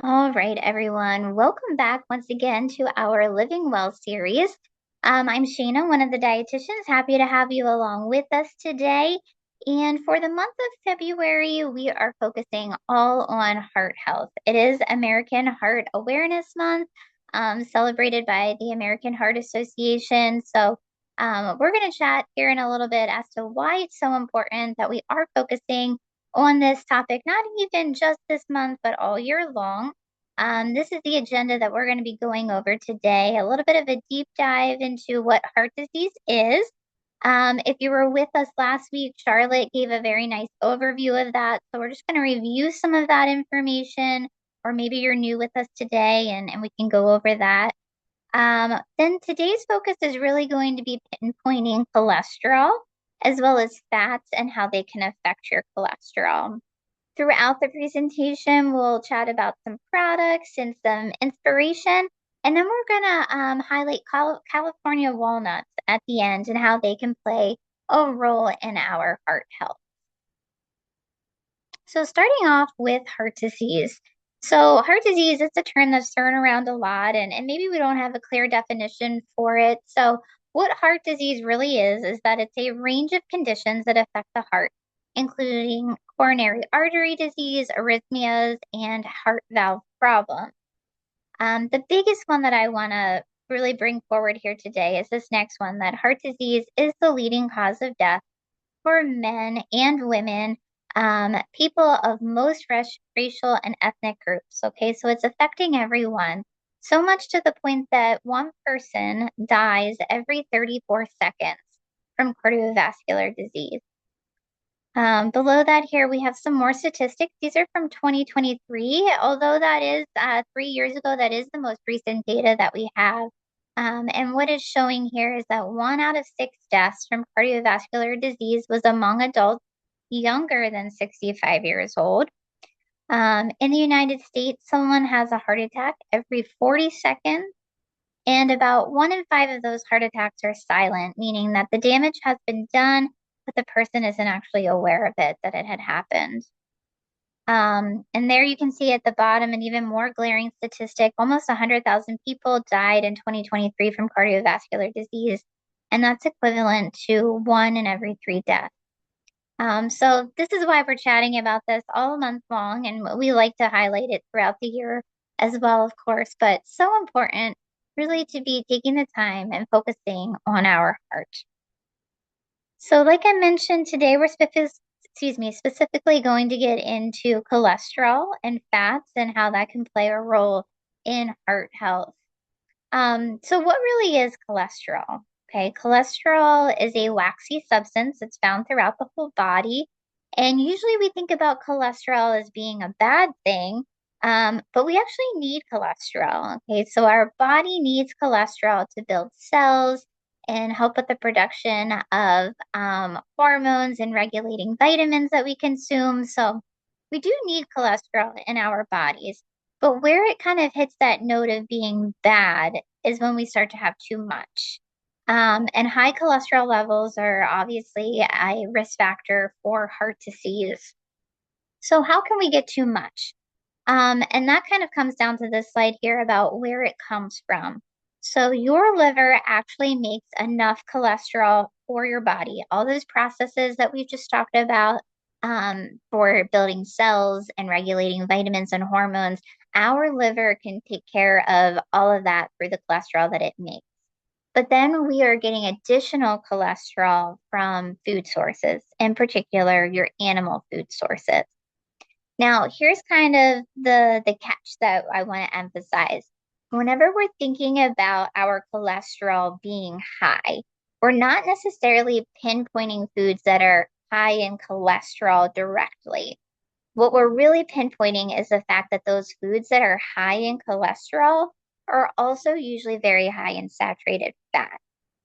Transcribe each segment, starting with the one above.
All right, everyone. Welcome back once again to our Living Well series. I'm Shayna, one of the dietitians. Happy to have you along with us today. And for the month of February, we are focusing all on heart health. It is American Heart Awareness Month, celebrated by the American Heart Association. So we're going to chat here in a little bit as to why it's so important that we are focusing on this topic, not even just this month, but all year long. This is the agenda that we're going to be going over today. A little bit of a deep dive into what heart disease is. If you were with us last week, Charlotte gave a very nice overview of that. So we're just going to review some of that information, or maybe you're new with us today and we can go over that. Then today's focus is really going to be pinpointing cholesterol as well as fats and how they can affect your cholesterol. Throughout the presentation, we'll chat about some products and some inspiration, and then we're going to highlight California walnuts at the end and how they can play a role in our heart health. So starting off with heart disease. So heart disease, it's a term that's thrown around a lot, and maybe we don't have a clear definition for it. So what heart disease really is that it's a range of conditions that affect the heart, including coronary artery disease, arrhythmias, and heart valve problems. The biggest one that I want to really bring forward here today is this next one, that heart disease is the leading cause of death for men and women, people of most racial and ethnic groups. Okay, so it's affecting everyone. So much to the point that one person dies every 34 seconds from cardiovascular disease. Below that here, we have some more statistics. These are from 2023, although that is 3 years ago. That is the most recent data that we have. And what it's showing here is that 1 out of 6 deaths from cardiovascular disease was among adults younger than 65 years old. In the United States, someone has a heart attack every 40 seconds, and about 1 in 5 of those heart attacks are silent, meaning that the damage has been done, but the person isn't actually aware of it, that it had happened. And there you can see at the bottom an even more glaring statistic. Almost 100,000 people died in 2023 from cardiovascular disease, and that's equivalent to 1 in every 3 deaths. So this is why we're chatting about this all month long, and we like to highlight it throughout the year as well, of course, but so important really to be taking the time and focusing on our heart. So like I mentioned, today we're specifically going to get into cholesterol and fats and how that can play a role in heart health. So what really is cholesterol? Okay, cholesterol is a waxy substance that's found throughout the whole body. And usually we think about cholesterol as being a bad thing, but we actually need cholesterol. Okay, so our body needs cholesterol to build cells and help with the production of hormones and regulating vitamins that we consume. So we do need cholesterol in our bodies. But where it kind of hits that note of being bad is when we start to have too much. And high cholesterol levels are obviously a risk factor for heart disease. So how can we get too much? And that kind of comes down to this slide here about where it comes from. So your liver actually makes enough cholesterol for your body. All those processes that we've just talked about, for building cells and regulating vitamins and hormones, our liver can take care of all of that through the cholesterol that it makes. But then we are getting additional cholesterol from food sources, in particular your animal food sources. Now, here's kind of the catch that I want to emphasize. Whenever we're thinking about our cholesterol being high, we're not necessarily pinpointing foods that are high in cholesterol directly. What we're really pinpointing is the fact that those foods that are high in cholesterol are also usually very high in saturated fat.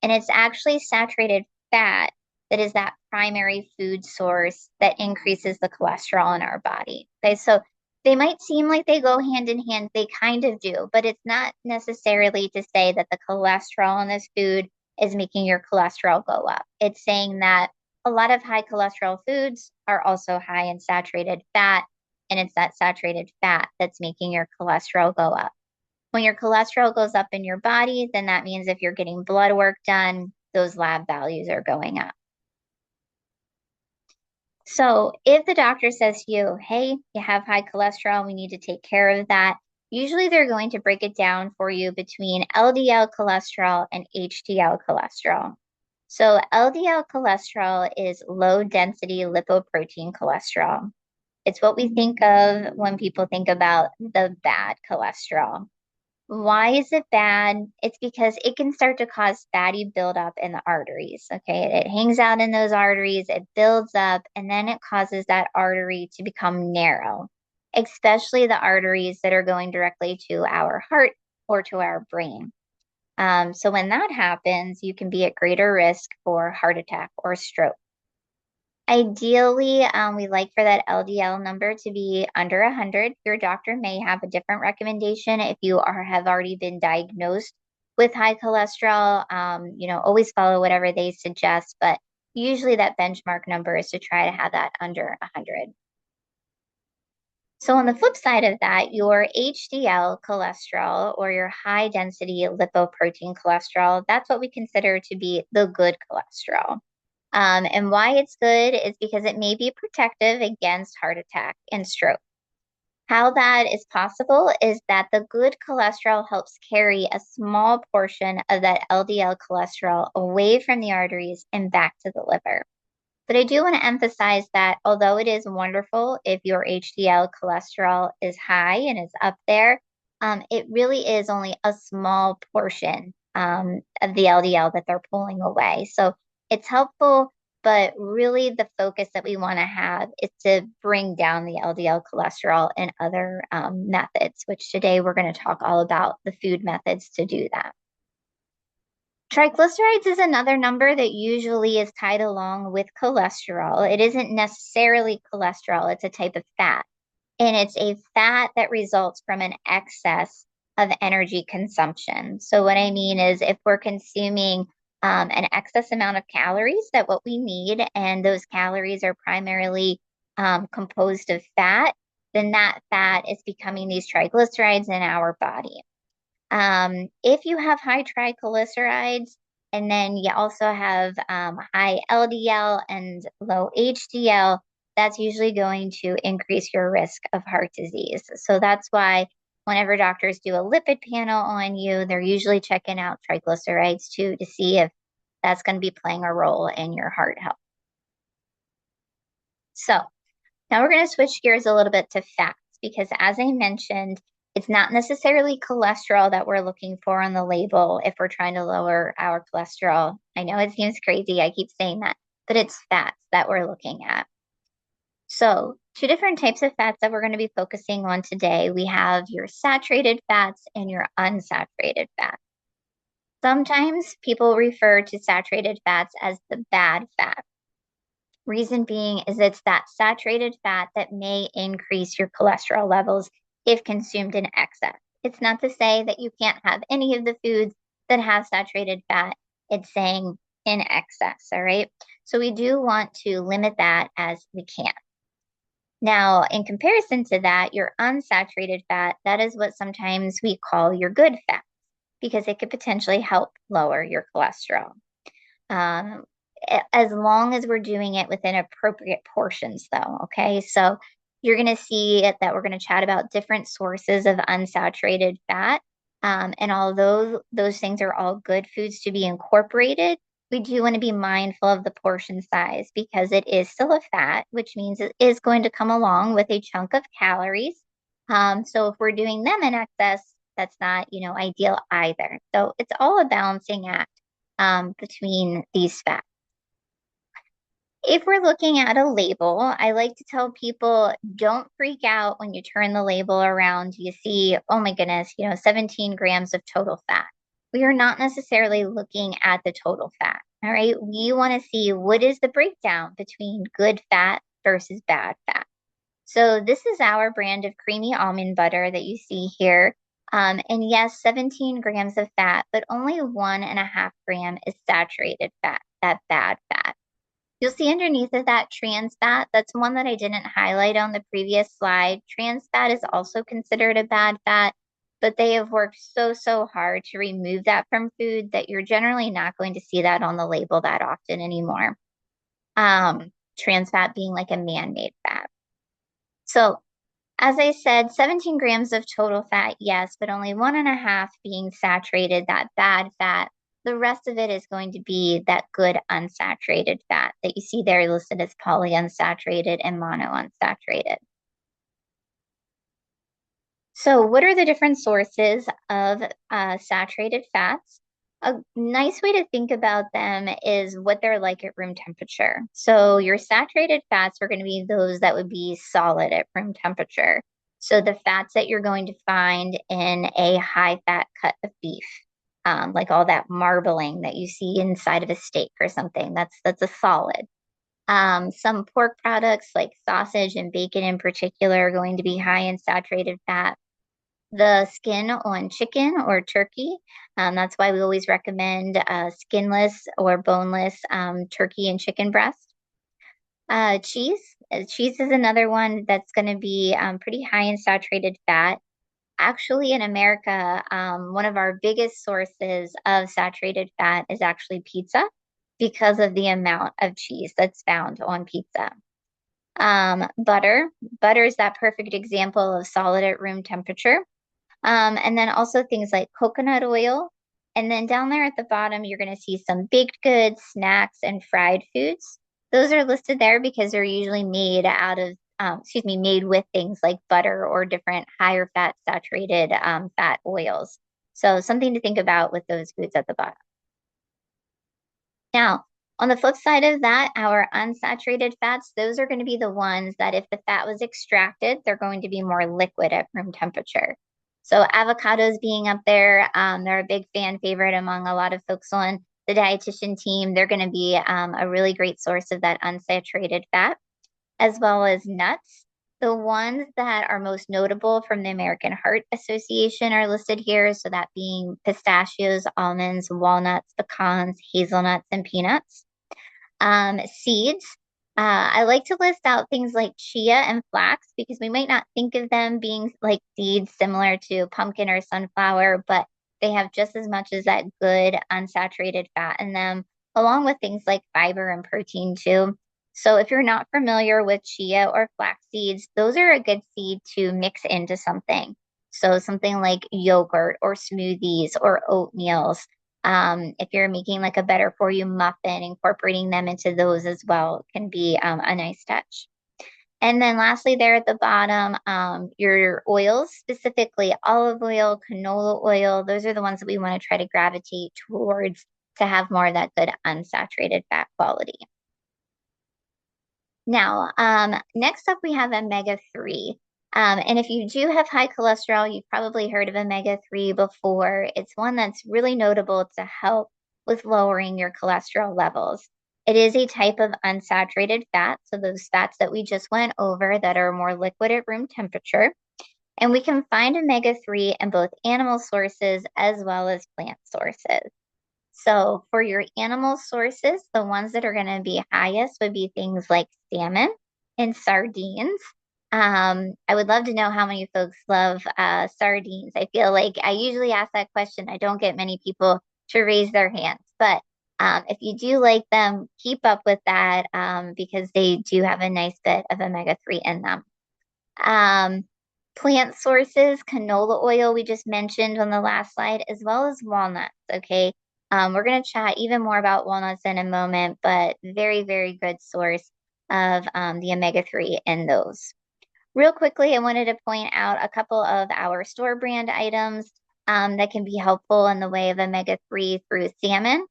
And it's actually saturated fat that is that primary food source that increases the cholesterol in our body. Okay, so they might seem like they go hand in hand, they kind of do, but it's not necessarily to say that the cholesterol in this food is making your cholesterol go up. It's saying that a lot of high cholesterol foods are also high in saturated fat, and it's that saturated fat that's making your cholesterol go up. When your cholesterol goes up in your body, then that means if you're getting blood work done, those lab values are going up. So if the doctor says to you, hey, you have high cholesterol, we need to take care of that, usually they're going to break it down for you between LDL cholesterol and HDL cholesterol. So LDL cholesterol is low density lipoprotein cholesterol. It's what we think of when people think about the bad cholesterol. Why is it bad? It's because it can start to cause fatty buildup in the arteries. Okay. It hangs out in those arteries, it builds up, and then it causes that artery to become narrow, especially the arteries that are going directly to our heart or to our brain. So when that happens, you can be at greater risk for heart attack or stroke. Ideally, we like for that LDL number to be under 100. Your doctor may have a different recommendation if you have already been diagnosed with high cholesterol. Always follow whatever they suggest, but usually that benchmark number is to try to have that under 100. So on the flip side of that, your HDL cholesterol or your high density lipoprotein cholesterol, that's what we consider to be the good cholesterol. And why it's good is because it may be protective against heart attack and stroke. How that is possible is that the good cholesterol helps carry a small portion of that LDL cholesterol away from the arteries and back to the liver. But I do want to emphasize that although it is wonderful if your HDL cholesterol is high and is up there, it really is only a small portion of the LDL that they're pulling away. So it's helpful, but really the focus that we want to have is to bring down the LDL cholesterol and other methods, which today we're going to talk all about the food methods to do that. Triglycerides is another number that usually is tied along with cholesterol. It isn't necessarily cholesterol, it's a type of fat. And it's a fat that results from an excess of energy consumption. So, what I mean is, if we're consuming an excess amount of calories, that what we need, and those calories are primarily composed of fat, then that fat is becoming these triglycerides in our body. If you have high triglycerides and then you also have high LDL and low HDL, that's usually going to increase your risk of heart disease. So that's why whenever doctors do a lipid panel on you, they're usually checking out triglycerides too to see if that's going to be playing a role in your heart health. So now we're going to switch gears a little bit to fats because, as I mentioned, it's not necessarily cholesterol that we're looking for on the label if we're trying to lower our cholesterol. I know it seems crazy, I keep saying that, but it's fats that we're looking at. So, two different types of fats that we're going to be focusing on today. We have your saturated fats and your unsaturated fats. Sometimes people refer to saturated fats as the bad fat. Reason being is it's that saturated fat that may increase your cholesterol levels if consumed in excess. It's not to say that you can't have any of the foods that have saturated fat. It's saying in excess, all right? So we do want to limit that as we can. Now, in comparison to that, your unsaturated fat, that is what sometimes we call your good fat because it could potentially help lower your cholesterol. As long as we're doing it within appropriate portions, though. Okay. So you're going to see that we're going to chat about different sources of unsaturated fat. And although those things are all good foods to be incorporated, we do want to be mindful of the portion size because it is still a fat, which means it is going to come along with a chunk of calories. So if we're doing them in excess, that's not, ideal either. So it's all a balancing act between these fats. If we're looking at a label, I like to tell people don't freak out when you turn the label around. You see, oh my goodness, 17 grams of total fat. We are not necessarily looking at the total fat. All right. We want to see what is the breakdown between good fat versus bad fat. So this is our brand of creamy almond butter that you see here. And yes, 17 grams of fat, but only 1.5 gram is saturated fat, that bad fat. You'll see underneath of that trans fat. That's one that I didn't highlight on the previous slide. Trans fat is also considered a bad fat, but they have worked so hard to remove that from food that you're generally not going to see that on the label that often anymore. Trans fat being like a man-made fat. So as I said, 17 grams of total fat, yes, but only 1.5 being saturated, that bad fat. The rest of it is going to be that good unsaturated fat that you see there listed as polyunsaturated and monounsaturated. So, what are the different sources of saturated fats? A nice way to think about them is what they're like at room temperature. So, your saturated fats are going to be those that would be solid at room temperature. So, the fats that you're going to find in a high fat cut of beef, like all that marbling that you see inside of a steak or something, that's a solid. Some pork products like sausage and bacon in particular are going to be high in saturated fat. The skin on chicken or turkey. That's why we always recommend skinless or boneless turkey and chicken breast. Cheese. Cheese is another one that's going to be pretty high in saturated fat. Actually, in America, one of our biggest sources of saturated fat is actually pizza because of the amount of cheese that's found on pizza. Butter. Butter is that perfect example of solid at room temperature. And then also things like coconut oil. And then down there at the bottom, you're going to see some baked goods, snacks, and fried foods. Those are listed there because they're usually made out of, made with things like butter or different higher fat saturated fat oils. So something to think about with those foods at the bottom. Now, on the flip side of that, our unsaturated fats, those are going to be the ones that if the fat was extracted, they're going to be more liquid at room temperature. So avocados being up there, they're a big fan favorite among a lot of folks on the dietitian team. They're going to be a really great source of that unsaturated fat, as well as nuts. The ones that are most notable from the American Heart Association are listed here. So that being pistachios, almonds, walnuts, pecans, hazelnuts, and peanuts. Seeds. I like to list out things like chia and flax because we might not think of them being like seeds similar to pumpkin or sunflower, but they have just as much as that good unsaturated fat in them, along with things like fiber and protein too. So if you're not familiar with chia or flax seeds, those are a good seed to mix into something. So something like yogurt or smoothies or oatmeals. If you're making like a better for you muffin, incorporating them into those as well can be a nice touch. And then lastly, there at the bottom, your oils, specifically olive oil, canola oil, those are the ones that we want to try to gravitate towards to have more of that good unsaturated fat quality. Now, next up, we have omega-3. And if you do have high cholesterol, you've probably heard of omega-3 before. It's one that's really notable to help with lowering your cholesterol levels. It is a type of unsaturated fat, so those fats that we just went over that are more liquid at room temperature. And we can find omega-3 in both animal sources as well as plant sources. So for your animal sources, the ones that are going to be highest would be things like salmon and sardines. I would love to know how many folks love sardines. I feel like I usually ask that question. I don't get many people to raise their hands, but if you do like them, keep up with that because they do have a nice bit of omega-3 in them. Plant sources, canola oil, we just mentioned on the last slide, as well as walnuts. Okay. We're going to chat even more about walnuts in a moment, but very good source of the omega-3 in those. Real quickly, I wanted to point out a couple of our store brand items that can be helpful in the way of omega-3 through salmon.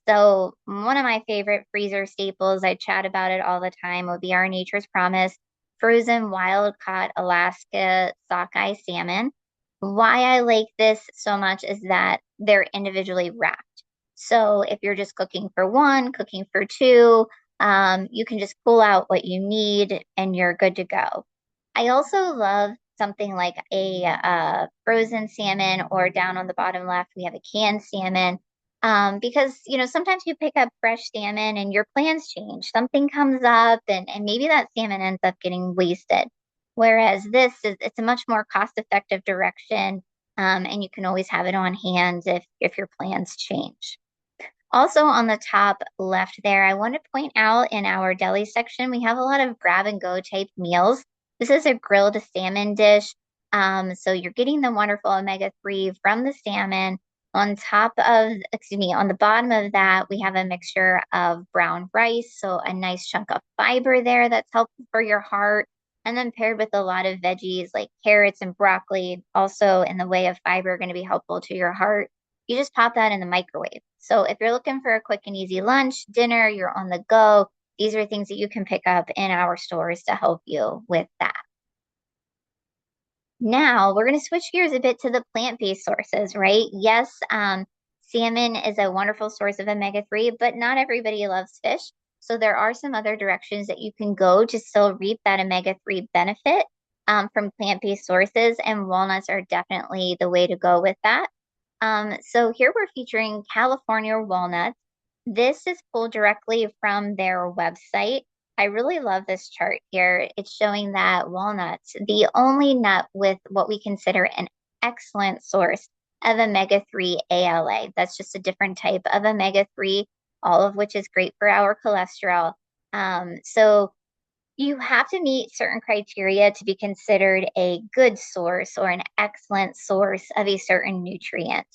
So one of my favorite freezer staples, I chat about it all the time, would be our Nature's Promise frozen wild caught Alaska sockeye salmon. Why I like this so much is that they're individually wrapped. So if you're just cooking for one, cooking for two, you can just pull out what you need and you're good to go. I also love something like a frozen salmon, or down on the bottom left, we have a canned salmon. Because, sometimes you pick up fresh salmon and your plans change. Something comes up and maybe that salmon ends up getting wasted. Whereas it's a much more cost-effective direction, and you can always have it on hand if your plans change. Also on the top left there, I want to point out in our deli section, we have a lot of grab and go type meals. This is a grilled salmon dish. So you're getting the wonderful omega-3 from the salmon. On the bottom of that, we have a mixture of brown rice, so a nice chunk of fiber there that's helpful for your heart. And then paired with a lot of veggies like carrots and broccoli, also in the way of fiber, going to be helpful to your heart. You just pop that in the microwave. So if you're looking for a quick and easy lunch, dinner, you're on the go, these are things that you can pick up in our stores to help you with that. Now we're going to switch gears a bit to the plant-based sources, right? Yes, salmon is a wonderful source of omega-3, but not everybody loves fish. So there are some other directions that you can go to still reap that omega-3 benefit from plant-based sources, and walnuts are definitely the way to go with that. So here we're featuring California walnuts. This is pulled directly from their website. I really love this chart here. It's showing that walnuts, the only nut with what we consider an excellent source of omega-3 ALA. That's just a different type of omega-3, all of which is great for our cholesterol. So you have to meet certain criteria to be considered a good source or an excellent source of a certain nutrient.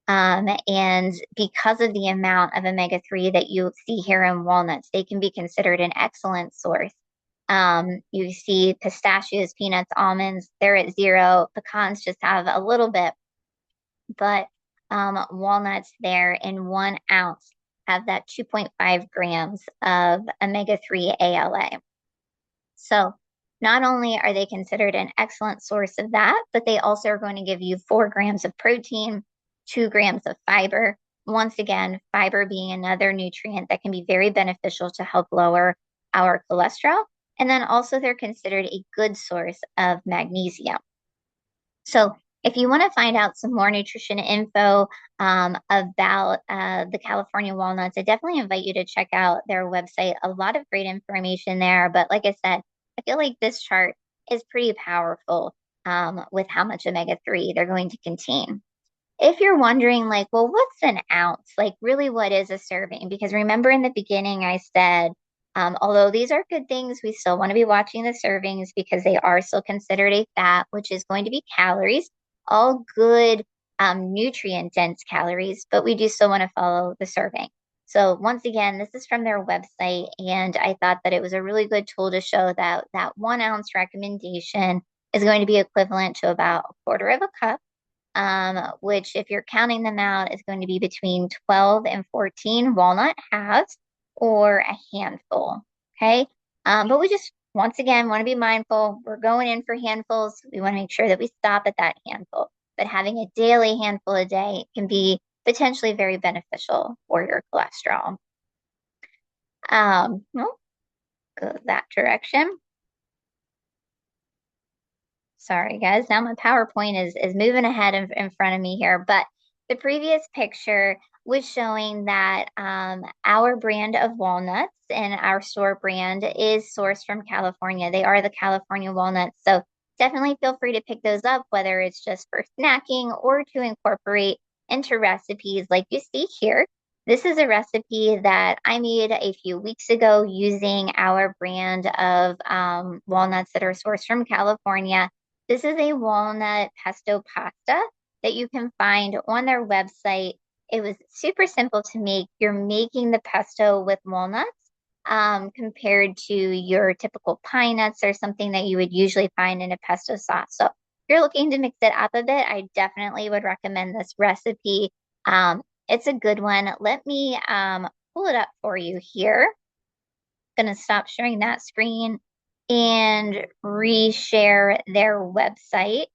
And because of the amount of omega-3 that you see here in walnuts, they can be considered an excellent source. You see pistachios, peanuts, almonds, they're at 0. Pecans just have a little bit, but walnuts there in 1 ounce have that 2.5 grams of omega-3 ALA. So not only are they considered an excellent source of that, but they also are going to give you 4 grams of protein, 2 grams of fiber. Once again, fiber being another nutrient that can be very beneficial to help lower our cholesterol. And then also they're considered a good source of magnesium. So if you want to find out some more nutrition info about the California walnuts, I definitely invite you to check out their website. A lot of great information there. But like I said, I feel like this chart is pretty powerful with how much omega-3 they're going to contain. If you're wondering, like, well, what's an ounce? Like, really, what is a serving? Because remember in the beginning, I said, although these are good things, we still want to be watching the servings because they are still considered a fat, which is going to be calories, all good, nutrient dense calories, but we do still want to follow the serving. So once again, this is from their website, and I thought that it was a really good tool to show that that 1 ounce recommendation is going to be equivalent to about a quarter of a cup, which if you're counting them out is going to be between 12 and 14 walnut halves or a handful. Okay. But we just, once again, want to be mindful. We're going in for handfuls. We want to make sure that we stop at that handful. But having a daily handful a day can be potentially very beneficial for your cholesterol. Well, go that direction. Sorry, guys. Now my PowerPoint is moving ahead in front of me here. But the previous picture was showing that our brand of walnuts and our store brand is sourced from California. They are the California walnuts. So definitely feel free to pick those up, whether it's just for snacking or to incorporate into recipes like you see here. This is a recipe that I made a few weeks ago using our brand of walnuts that are sourced from California. This is a walnut pesto pasta that you can find on their website. It was super simple to make. You're making the pesto with walnuts compared to your typical pine nuts or something that you would usually find in a pesto sauce. So if you're looking to mix it up a bit, I definitely would recommend this recipe. It's a good one. Let me pull it up for you here. I'm going to stop sharing that screen and reshare their website.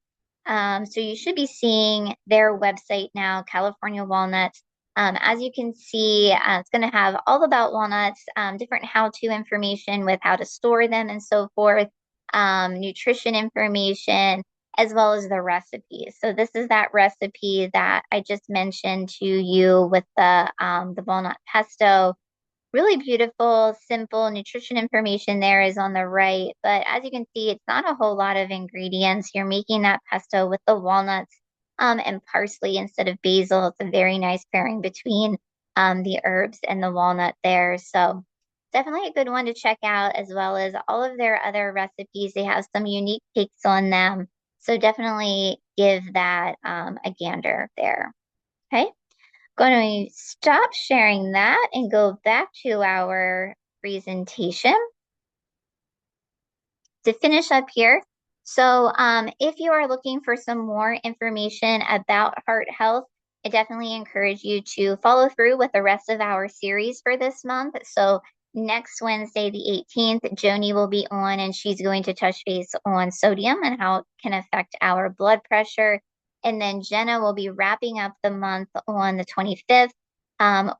So you should be seeing their website now, California Walnuts. As you can see, it's going to have all about walnuts, different how-to information with how to store them and so forth, nutrition information, as well as the recipe. So this is that recipe that I just mentioned to you with the walnut pesto. Really beautiful, simple nutrition information there is on the right. But as you can see, it's not a whole lot of ingredients. You're making that pesto with the walnuts and parsley instead of basil. It's a very nice pairing between the herbs and the walnut there. So definitely a good one to check out, as well as all of their other recipes. They have some unique takes on them. So definitely give that a gander there. Okay. Going to stop sharing that and go back to our presentation to finish up here. So if you are looking for some more information about heart health, I definitely encourage you to follow through with the rest of our series for this month. So next Wednesday, the 18th, Joni will be on and she's going to touch base on sodium and how it can affect our blood pressure. And then Jenna will be wrapping up the month on the 25th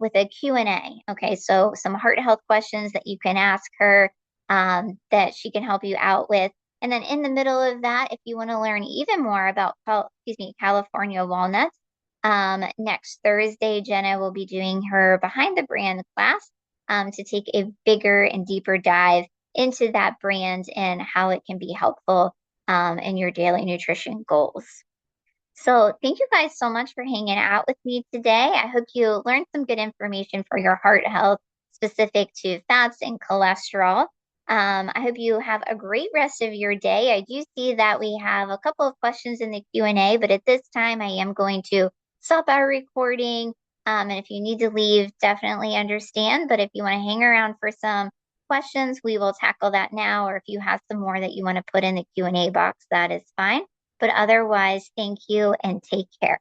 with a Q&A. Okay, so some heart health questions that you can ask her that she can help you out with. And then in the middle of that, if you want to learn even more about, California walnuts, next Thursday, Jenna will be doing her Behind the Brand class to take a bigger and deeper dive into that brand and how it can be helpful in your daily nutrition goals. So thank you guys so much for hanging out with me today. I hope you learned some good information for your heart health specific to fats and cholesterol. I hope you have a great rest of your day. I do see that we have a couple of questions in the Q&A, but at this time I am going to stop our recording. And if you need to leave, definitely understand. But if you want to hang around for some questions, we will tackle that now. Or if you have some more that you want to put in the Q&A box, that is fine. But otherwise, thank you and take care.